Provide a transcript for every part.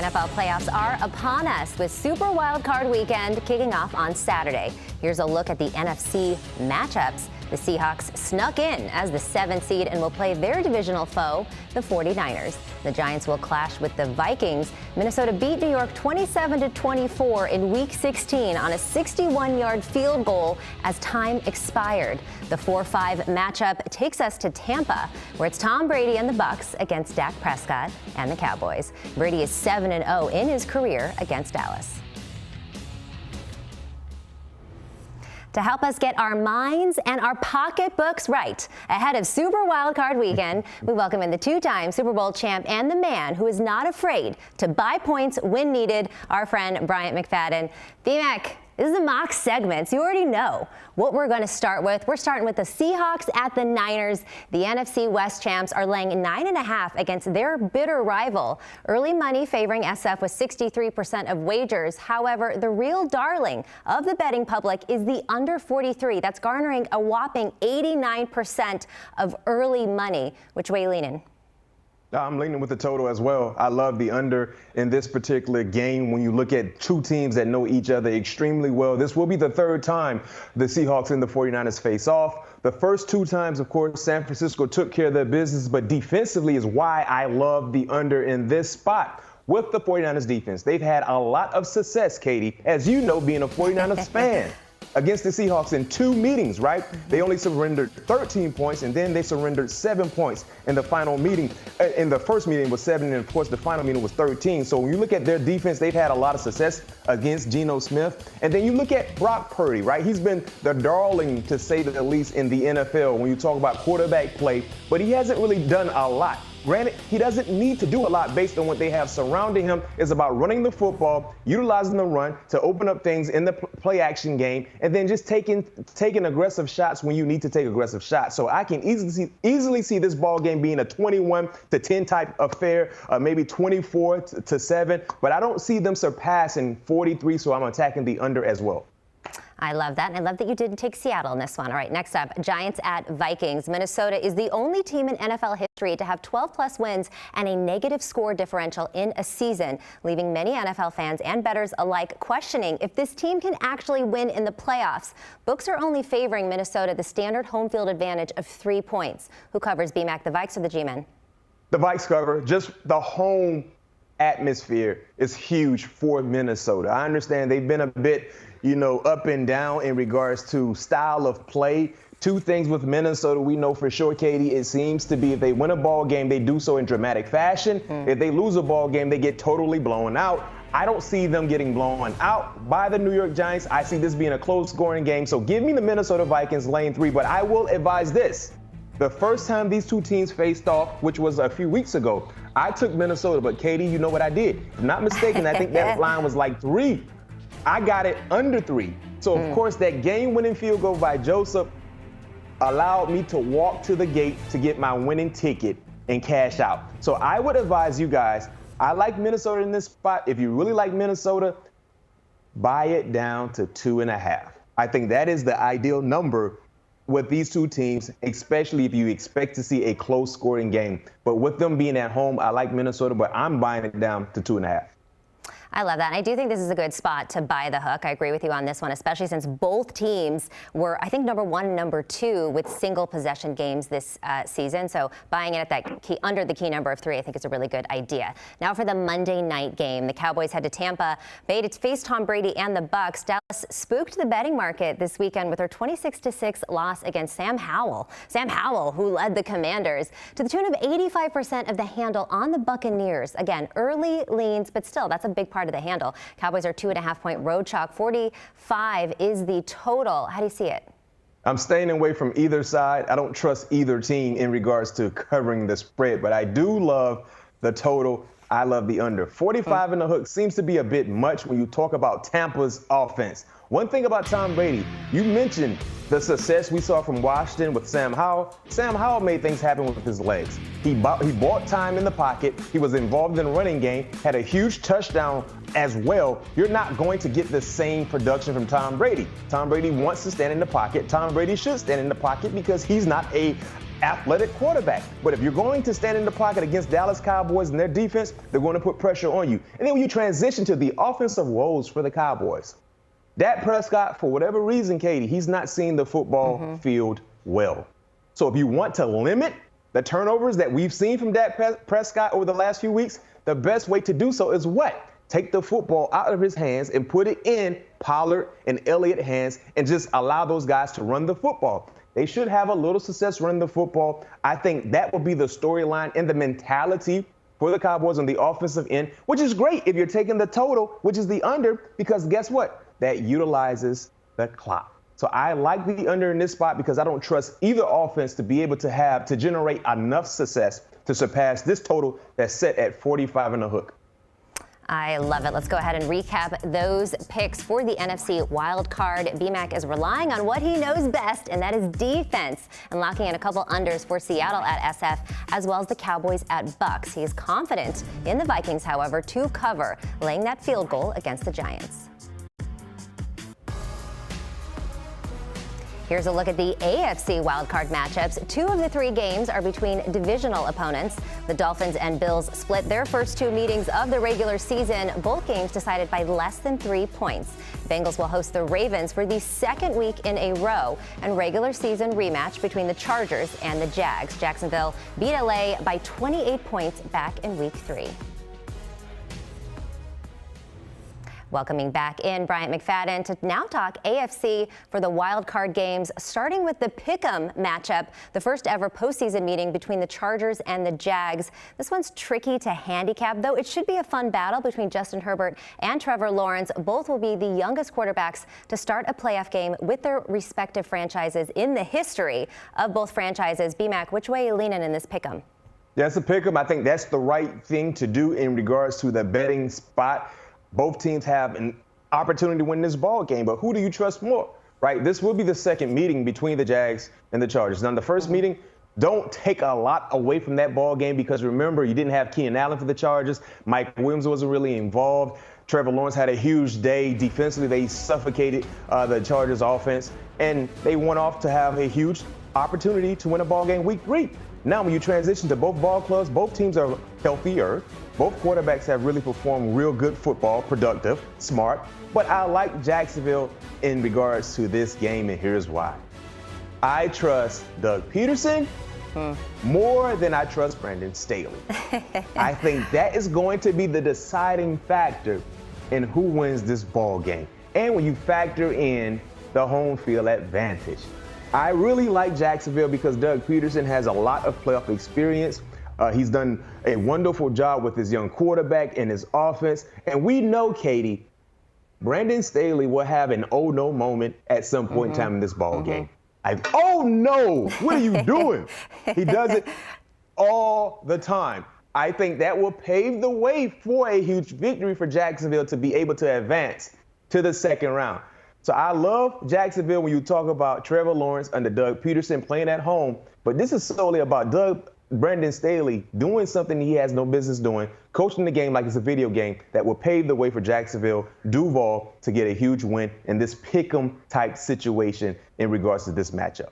NFL playoffs are upon us with Super Wildcard Weekend kicking off on Saturday. Here's a look at the NFC matchups. The Seahawks snuck in as the 7th seed and will play their divisional foe, the 49ers. The Giants will clash with the Vikings. Minnesota beat New York 27-24 in Week 16 on a 61-yard field goal as time expired. The 4-5 matchup takes us to Tampa, where it's Tom Brady and the Bucs against Dak Prescott and the Cowboys. Brady is 7-0 in his career against Dallas. To help us get our minds and our pocketbooks right ahead of Super Wildcard Weekend, we welcome in the two-time Super Bowl champ and the man who is not afraid to buy points when needed, our friend Bryant McFadden. B-Mac, this is a mock segment, so you already know what we're going to start with. We're starting with the Seahawks at the Niners. The NFC West champs are laying 9.5 against their bitter rival. Early money favoring SF with 63% of wagers. However, the real darling of the betting public is the under 43. That's garnering a whopping 89% of early money. Which way are you leaning? I'm leaning with the total as well. I love the under in this particular game. When you look at two teams that know each other extremely well, this will be the third time the Seahawks and the 49ers face off. The first two times, of course, San Francisco took care of their business, but defensively is why I love the under in this spot. With the 49ers defense, they've had a lot of success, Katie, as you know, being a 49ers fan. Against the Seahawks in two meetings, right? They only surrendered 13 points, and then they surrendered 7 points in the final meeting. In the first meeting was 7, and of course the final meeting was 13. So when you look at their defense, they've had a lot of success against Geno Smith. And then you look at Brock Purdy, right? He's been the darling, to say the least, in the NFL when you talk about quarterback play, but he hasn't really done a lot. Granted, he doesn't need to do a lot based on what they have surrounding him. It's about running the football, utilizing the run to open up things in the play action game, and then just taking aggressive shots when you need to take aggressive shots. So I can easily see this ball game being a 21-10 type affair, maybe 24-7, but I don't see them surpassing 43, so I'm attacking the under as well. I love that, and I love that you didn't take Seattle in this one. All right, next up, Giants at Vikings. Minnesota is the only team in NFL history to have 12-plus wins and a negative score differential in a season, leaving many NFL fans and bettors alike questioning if this team can actually win in the playoffs. Books are only favoring Minnesota the standard home field advantage of 3 points. Who covers, B-Mac, the Vikes or the G-Men? The Vikes cover. Just the home atmosphere is huge for Minnesota. I understand they've been a bit up and down in regards to style of play. Two things with Minnesota we know for sure, Katie, it seems to be if they win a ball game, they do so in dramatic fashion. If they lose a ball game, they get totally blown out. I don't see them getting blown out by the New York Giants. I see this being a close-scoring game. So give me the Minnesota Vikings lane 3, but I will advise this. The first time these two teams faced off, which was a few weeks ago, I took Minnesota, but Katie, you know what I did? If I'm not mistaken, I think that line was like 3. I got it under 3. So, of course, that game-winning field goal by Joseph allowed me to walk to the gate to get my winning ticket and cash out. So I would advise you guys, I like Minnesota in this spot. If you really like Minnesota, buy it down to 2.5. I think that is the ideal number with these two teams, especially if you expect to see a close-scoring game. But with them being at home, I like Minnesota, but I'm buying it down to 2.5. I love that. And I do think this is a good spot to buy the hook. I agree with you on this one, especially since both teams were, I think, number 1 and number 2 with single possession games this season. So buying it at that key, under the key number of 3, I think is a really good idea. Now for the Monday night game, the Cowboys head to Tampa Bay to face Tom Brady and the Bucs. Dallas spooked the betting market this weekend with their 26-6 loss against Sam Howell. Sam Howell, who led the Commanders to the tune of 85% of the handle on the Buccaneers. Again, early leans, but still, that's a big part of the handle. Cowboys are 2.5-point road chalk. 45 is the total. How do you see it? I'm staying away from either side. I don't trust either team in regards to covering the spread, but I do love the total. I love the under. 45 in the hook seems to be a bit much when you talk about Tampa's offense. One thing about Tom Brady, you mentioned the success we saw from Washington with Sam Howell. Sam Howell made things happen with his legs. He bought time in the pocket. He was involved in the running game, had a huge touchdown as well. You're not going to get the same production from Tom Brady. Tom Brady wants to stand in the pocket. Tom Brady should stand in the pocket because he's not a athletic quarterback. But if you're going to stand in the pocket against Dallas Cowboys and their defense, they're going to put pressure on you. And then when you transition to the offensive woes for the Cowboys, Dak Prescott, for whatever reason, Katie, he's not seeing the football field well. So if you want to limit the turnovers that we've seen from Dak Prescott over the last few weeks, the best way to do so is what? Take the football out of his hands and put it in Pollard and Elliott's hands and just allow those guys to run the football. They should have a little success running the football. I think that will be the storyline and the mentality for the Cowboys on the offensive end, which is great if you're taking the total, which is the under, because guess what? That utilizes the clock. So I like the under in this spot because I don't trust either offense to be able to generate enough success to surpass this total that's set at 45 and a hook. I love it. Let's go ahead and recap those picks for the NFC wild card. BMAC is relying on what he knows best, and that is defense, and locking in a couple unders for Seattle at SF, as well as the Cowboys at Bucks. He is confident in the Vikings, however, to cover, laying that field goal against the Giants. Here's a look at the AFC wildcard matchups. 2 of the 3 games are between divisional opponents. The Dolphins and Bills split their first 2 meetings of the regular season, both games decided by less than 3 points. Bengals will host the Ravens for the second week in a row, and regular season rematch between the Chargers and the Jags. Jacksonville beat LA by 28 points back in week 3. Welcoming back in Bryant McFadden to now talk AFC for the wild card games, starting with the Pick'em matchup, the first ever postseason meeting between the Chargers and the Jags. This one's tricky to handicap, though it should be a fun battle between Justin Herbert and Trevor Lawrence. Both will be the youngest quarterbacks to start a playoff game with their respective franchises in the history of both franchises. BMAC, which way are you leaning in this Pick'em? That's a Pick'em. I think that's the right thing to do in regards to the betting spot. Both teams have an opportunity to win this ball game, but who do you trust more, right? This will be the second meeting between the Jags and the Chargers. Now, in the first meeting, don't take a lot away from that ball game because remember, you didn't have Keenan Allen for the Chargers. Mike Williams wasn't really involved. Trevor Lawrence had a huge day. Defensively, they suffocated the Chargers offense, and they went off to have a huge opportunity to win a ball game week 3. Now, when you transition to both ball clubs, both teams are healthier. Both quarterbacks have really performed real good football, productive, smart. But I like Jacksonville in regards to this game, and here's why. I trust Doug Peterson more than I trust Brandon Staley. I think that is going to be the deciding factor in who wins this ball game. And when you factor in the home field advantage. I really like Jacksonville because Doug Peterson has a lot of playoff experience. He's done a wonderful job with his young quarterback and his offense. And we know, Katie, Brandon Staley will have an oh no moment at some point in time in this ball game. Oh no, what are you doing? He does it all the time. I think that will pave the way for a huge victory for Jacksonville to be able to advance to the second round. So I love Jacksonville when you talk about Trevor Lawrence under Doug Peterson playing at home, but this is solely about Brandon Staley doing something he has no business doing, coaching the game like it's a video game that will pave the way for Jacksonville Duval to get a huge win in this pick'em type situation in regards to this matchup.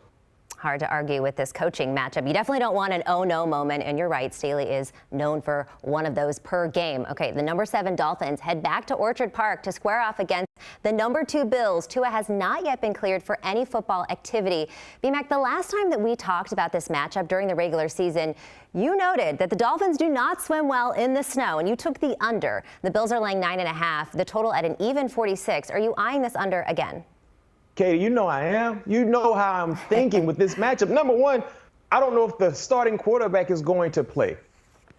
Hard to argue with this coaching matchup. You definitely don't want an oh no moment, and you're right, Staley is known for one of those per game. Okay, the number 7 Dolphins head back to Orchard Park to square off against the number 2 Bills. Tua has not yet been cleared for any football activity. BMAC, the last time that we talked about this matchup during the regular season, you noted that the Dolphins do not swim well in the snow, and you took the under. The Bills are laying 9.5, the total at an even 46. Are you eyeing this under again? Katie, you know I am. You know how I'm thinking with this matchup. Number one, I don't know if the starting quarterback is going to play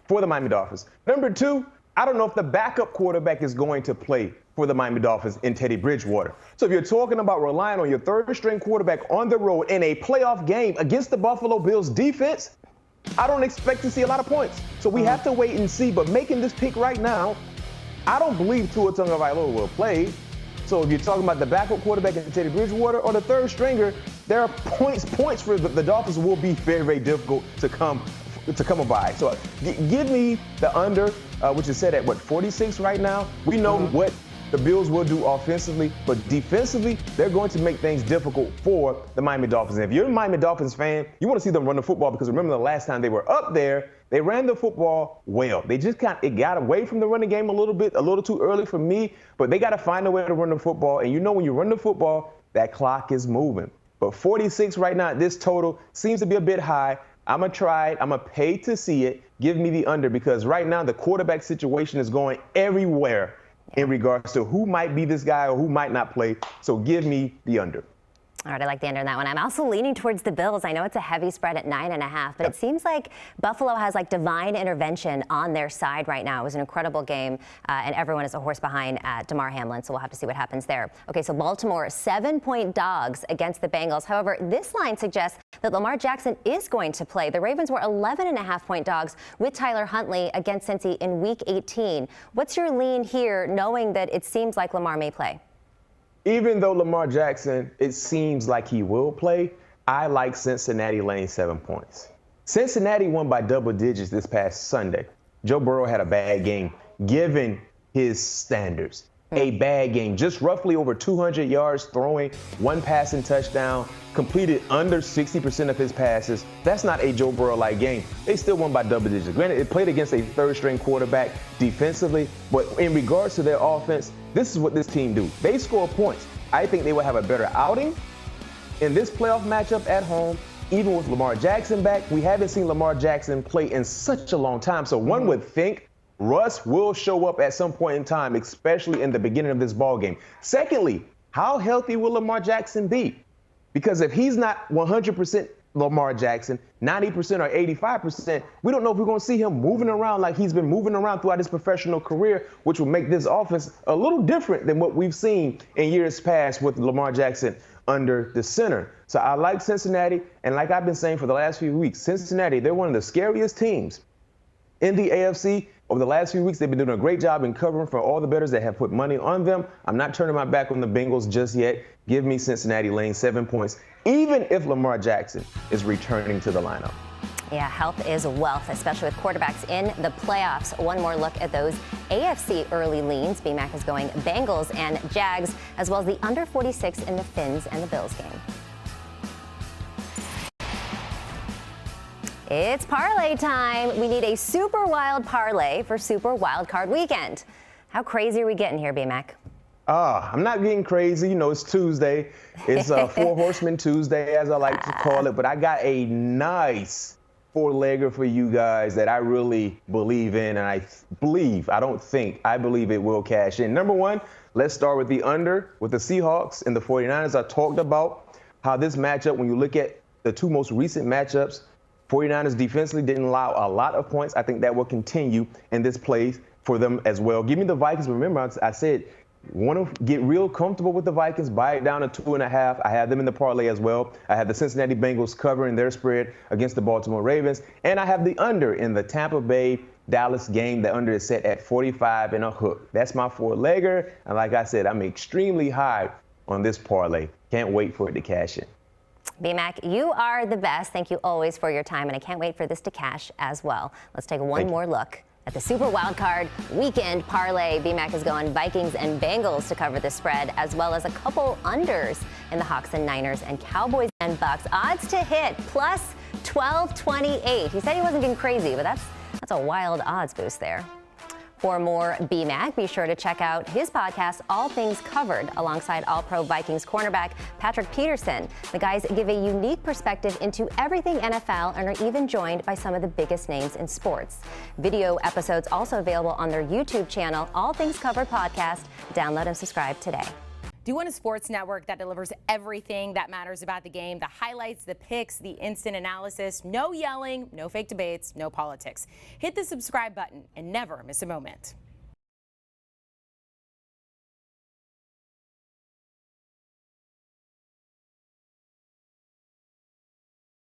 for the Miami Dolphins. Number two, I don't know if the backup quarterback is going to play for the Miami Dolphins in Teddy Bridgewater. So if you're talking about relying on your third-string quarterback on the road in a playoff game against the Buffalo Bills defense, I don't expect to see a lot of points. So we have to wait and see. But making this pick right now, I don't believe Tua Tagovailoa will play. So if you're talking about the backup quarterback in Teddy Bridgewater or the third stringer, there are points for the Dolphins will be very, very difficult to come by. So give me the under, which is set at 46 right now. We know what the Bills will do offensively, but defensively, they're going to make things difficult for the Miami Dolphins. And if you're a Miami Dolphins fan, you want to see them run the football because remember the last time they were up there, they ran the football well. They just it got away from the running game a little too early for me, but they got to find a way to run the football. And you know when you run the football, that clock is moving. But 46 right now, this total seems to be a bit high. I'm going to try it. I'm going to pay to see it. Give me the under because right now the quarterback situation is going everywhere in regards to who might be this guy or who might not play. So give me the under. All right, I like the under in that one. I'm also leaning towards the Bills. I know it's a heavy spread at 9.5, but It seems like Buffalo has like divine intervention on their side right now. It was an incredible game, and everyone is a horse behind Damar Hamlin, so we'll have to see what happens there. Okay, so Baltimore, 7-point dogs against the Bengals. However, this line suggests that Lamar Jackson is going to play. The Ravens were 11.5-point dogs with Tyler Huntley against Cincy in Week 18. What's your lean here, knowing that it seems like Lamar may play? Even though Lamar Jackson, it seems like he will play, I like Cincinnati laying 7 points. Cincinnati won by double digits this past Sunday. Joe Burrow had a bad game, given his standards. A bad game, just roughly over 200 yards throwing, 1 passing touchdown, completed under 60% of his passes. That's not a Joe Burrow-like game. They still won by double digits. Granted, it played against a third-string quarterback defensively, but in regards to their offense, this is what this team do. They score points. I think they will have a better outing in this playoff matchup at home. Even with Lamar Jackson back, we haven't seen Lamar Jackson play in such a long time. So one would think Russ will show up at some point in time, especially in the beginning of this ball game. Secondly, how healthy will Lamar Jackson be? Because if he's not 100% Lamar Jackson, 90% or 85%, we don't know if we're going to see him moving around like he's been moving around throughout his professional career, which will make this offense a little different than what we've seen in years past with Lamar Jackson under the center. So I like Cincinnati, and like I've been saying for the last few weeks, Cincinnati, they're one of the scariest teams in the AFC. Over the last few weeks, they've been doing a great job in covering for all the bettors that have put money on them. I'm not turning my back on the Bengals just yet. Give me Cincinnati laying 7 points, even if Lamar Jackson is returning to the lineup. Yeah, health is wealth, especially with quarterbacks in the playoffs. One more look at those AFC early leans. BMAC is going Bengals and Jags, as well as the under 46 in the Finns and the Bills game. It's parlay time. We need a super wild parlay for Super Wild Card Weekend. How crazy are we getting here, BMAC? I'm not getting crazy. You know, it's Tuesday. It's Four Horsemen Tuesday, as I like to call it. But I got a nice four-legger for you guys that I really believe in. And I believe it will cash in. Number one, let's start with the under with the Seahawks and the 49ers. I talked about how this matchup, when you look at the two most recent matchups, 49ers defensively didn't allow a lot of points. I think that will continue in this play for them as well. Give me the Vikings. Remember, I said, want to get real comfortable with the Vikings, buy it down to 2.5. I have them in the parlay as well. I have the Cincinnati Bengals covering their spread against the Baltimore Ravens. And I have the under in the Tampa Bay Dallas game. The under is set at 45 and a hook. That's my four-legger. And like I said, I'm extremely high on this parlay. Can't wait for it to cash in. BMAC, you are the best. Thank you always for your time, and I can't wait for this to cash as well. Let's take one more look at the Super Wildcard Weekend parlay. BMAC is going Vikings and Bengals to cover the spread, as well as a couple unders in the Hawks and Niners and Cowboys and Bucks. Odds to hit plus 1228. He said he wasn't getting crazy, but that's a wild odds boost there. For more BMAC, be sure to check out his podcast, All Things Covered, alongside All-Pro Vikings cornerback Patrick Peterson. The guys give a unique perspective into everything NFL and are even joined by some of the biggest names in sports. Video episodes also available on their YouTube channel, All Things Covered Podcast. Download and subscribe today. Do you want a sports network that delivers everything that matters about the game? The highlights, the picks, the instant analysis, no yelling, no fake debates, no politics. Hit the subscribe button and never miss a moment.